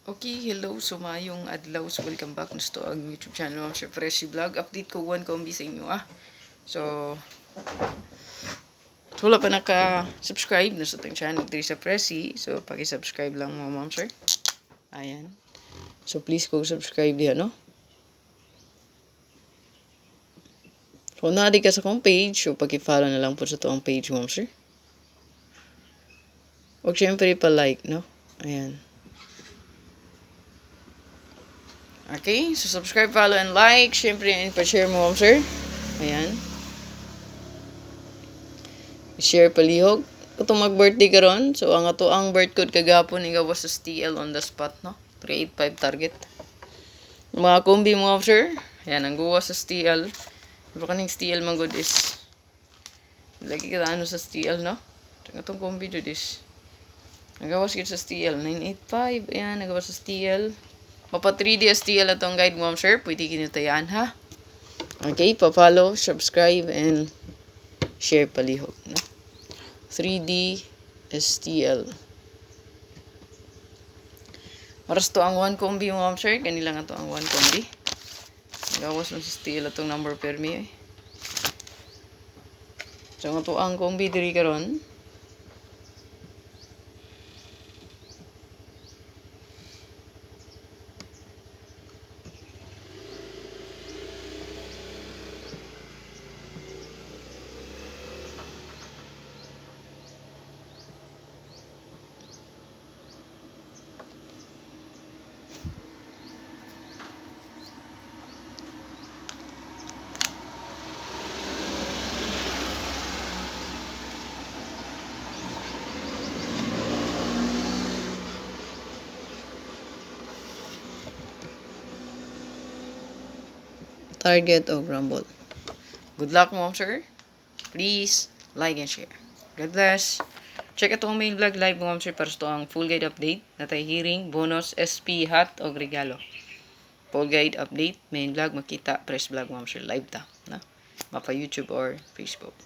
Okay, hello. So, mayong adlaw. So, welcome back na sa ang YouTube channel. Ma'am Sir Fresh Vlog. Update ko one kombi sa inyo, ah. So, wala pa naka-subscribe na sa itong channel dito sa Presi. So, paki-subscribe lang mo, Ma'am Sir. Ayan. So, please go subscribe diyan, no? So, nadi ka sa kong page. So, paki-follow na lang po sa itong page, Ma'am Sir. Huwag syempre pa-like, no? Ayan. Okay, so subscribe, follow, and like. Siyempre, and pa-share mo, Ma'am Sir. Ayan. Share palihog. Kung mag-birthday ka ron, so ang ato ang birth code kagapon nga was sa TL on the spot, no? 385 target. Mga kombi mo, Ma'am Sir. Ayan, ang guwa sa STL. Diba kaning STL man good is lagi ka ano sa STL, no? Itong kombi do is nagawas kita sa STL 985. Ayan, nagawas sa STL. Mapa 3D STL atong guide mo, Ma'am Sir. Pwede kinitayan, ha? Okay, pa-follow, subscribe, and share palihog, no? 3D STL. Maras to ang 1 kombi mo, Ma'am Sir. Kanila nga to ang 1 kombi. Gawas mo sa STL atong number permi, eh. So nga to ang kombi diri karon. Target of Rumble. Good luck, Ma'am Sir. Please like and share. God bless. Check itong main vlog live, Ma'am Sir, para sa ang full guide update na tayo hearing, bonus, SP, hat, o regalo. Full guide update, main vlog, makita, press vlog, Ma'am Sir, live ta. Na? Mapa YouTube or Facebook.